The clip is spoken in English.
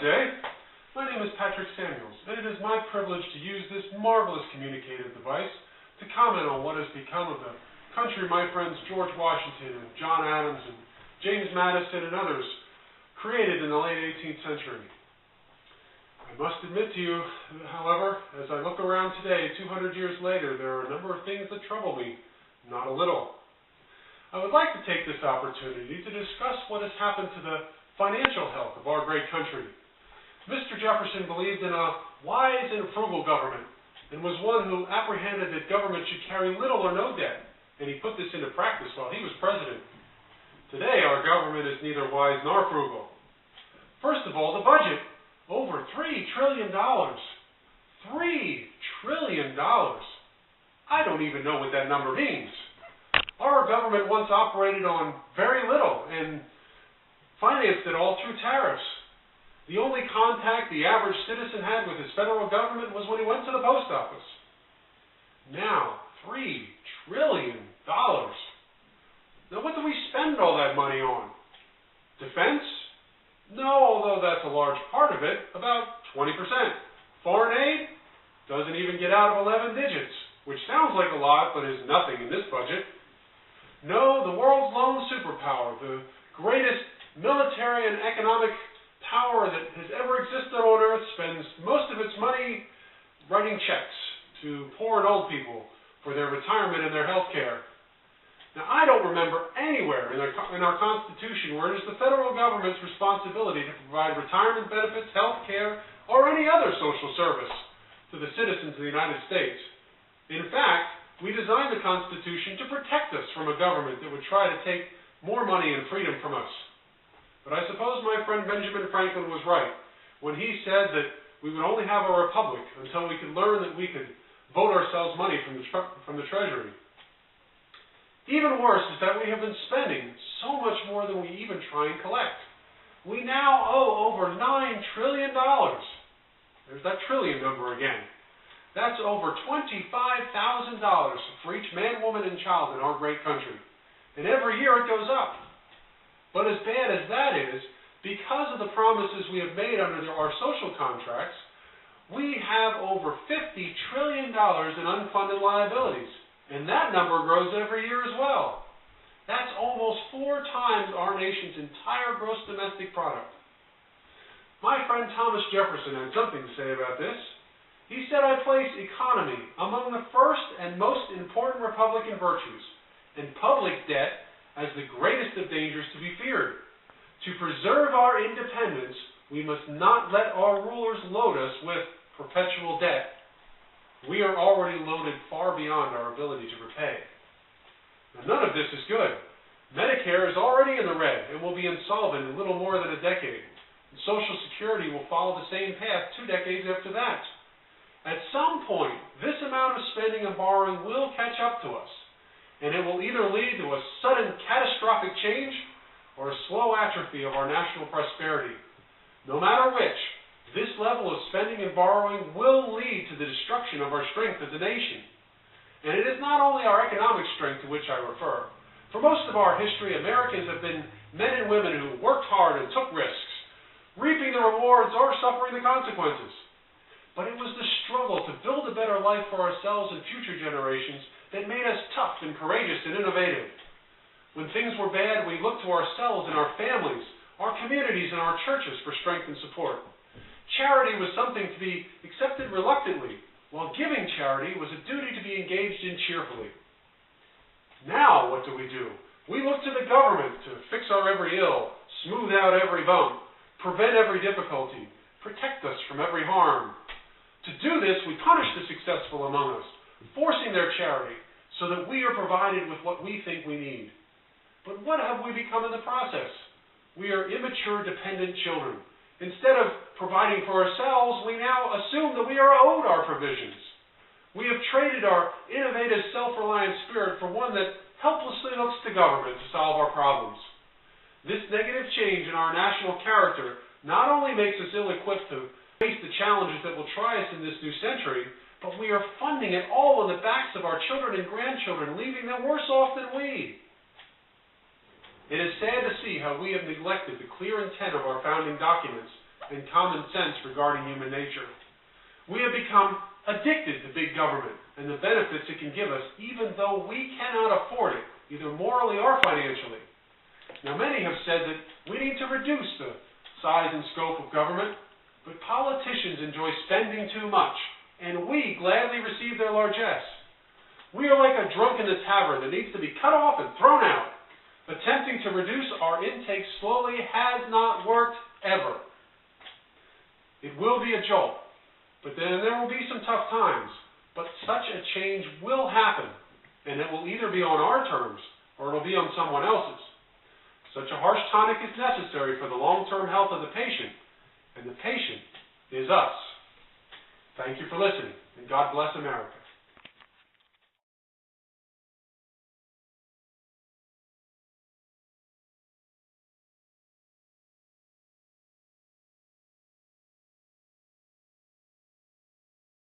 Good day. My name is Patrick Samuels, and it is my privilege to use this marvelous communicative device to comment on what has become of the country my friends George Washington and John Adams and James Madison and others created in the late 18th century. I must admit to you, however, as I look around today, 200 years later, there are a number of things that trouble me, not a little. I would like to take this opportunity to discuss what has happened to the financial health of our great country. Mr. Jefferson believed in a wise and frugal government, and was one who apprehended that government should carry little or no debt, and he put this into practice while he was president. Today, our government is neither wise nor frugal. First of all, the budget. Over $3 trillion. $3 trillion. I don't even know what that number means. Our government once operated on very little and financed it all through tariffs. The only contact the average citizen had with his federal government was when he went to the post office. Now, $3 trillion. Now, what do we spend all that money on? Defense? No, although that's a large part of it, about 20%. Foreign aid? Doesn't even get out of 11 digits, which sounds like a lot, but is nothing in this budget. No, the world's lone superpower, the greatest military and economic power that has ever existed on Earth, spends most of its money writing checks to poor and old people for their retirement and their health care. Now, I don't remember anywhere in our Constitution where it is the federal government's responsibility to provide retirement benefits, health care, or any other social service to the citizens of the United States. In fact, we designed the Constitution to protect us from a government that would try to take more money and freedom from us. But I suppose my friend Benjamin Franklin was right when he said that we would only have a republic until we could learn that we could vote ourselves money from the Treasury. Even worse is that we have been spending so much more than we even try and collect. We now owe over $9 trillion. There's that trillion number again. That's over $25,000 for each man, woman, and child in our great country. And every year it goes up. But as bad as that is, because of the promises we have made under our social contracts, we have over $50 trillion in unfunded liabilities. And that number grows every year as well. That's almost 4 times our nation's entire gross domestic product. My friend Thomas Jefferson had something to say about this. He said, "I place economy among the first and most important Republican virtues, and public debt as the greatest of dangers to be feared. To preserve our independence, we must not let our rulers load us with perpetual debt. We are already loaded far beyond our ability to repay." Now, none of this is good. Medicare is already in the red and will be insolvent in little more than a decade. And Social Security will follow the same path 2 decades after that. At some point, this amount of spending and borrowing will catch up to us, and it will either lead to a sudden catastrophic change or a slow atrophy of our national prosperity. No matter which, this level of spending and borrowing will lead to the destruction of our strength as a nation. And it is not only our economic strength to which I refer. For most of our history, Americans have been men and women who worked hard and took risks, reaping the rewards or suffering the consequences. But it was the struggle to build a better life for ourselves and future generations that made us tough and courageous and innovative. When things were bad, we looked to ourselves and our families, our communities, and our churches for strength and support. Charity was something to be accepted reluctantly, while giving charity was a duty to be engaged in cheerfully. Now, what do? We look to the government to fix our every ill, smooth out every bump, prevent every difficulty, protect us from every harm. To do this, we punish the successful among us, forcing their charity, so that we are provided with what we think we need. But what have we become in the process? We are immature, dependent children. Instead of providing for ourselves, we now assume that we are owed our provisions. We have traded our innovative, self-reliant spirit for one that helplessly looks to government to solve our problems. This negative change in our national character not only makes us ill-equipped to face the challenges that will try us in this new century, but we are funding it all on the backs of our children and grandchildren, leaving them worse off than we. It is sad to see how we have neglected the clear intent of our founding documents and common sense regarding human nature. We have become addicted to big government and the benefits it can give us, even though we cannot afford it, either morally or financially. Now, many have said that we need to reduce the size and scope of government, but politicians enjoy spending too much, and we gladly receive their largesse. We are like a drunk in a tavern that needs to be cut off and thrown out. Attempting to reduce our intake slowly has not worked ever. It will be a jolt, but then there will be some tough times. But such a change will happen, and it will either be on our terms or it will be on someone else's. Such a harsh tonic is necessary for the long-term health of the patient, and the patient is us. Thank you for listening, and God bless America.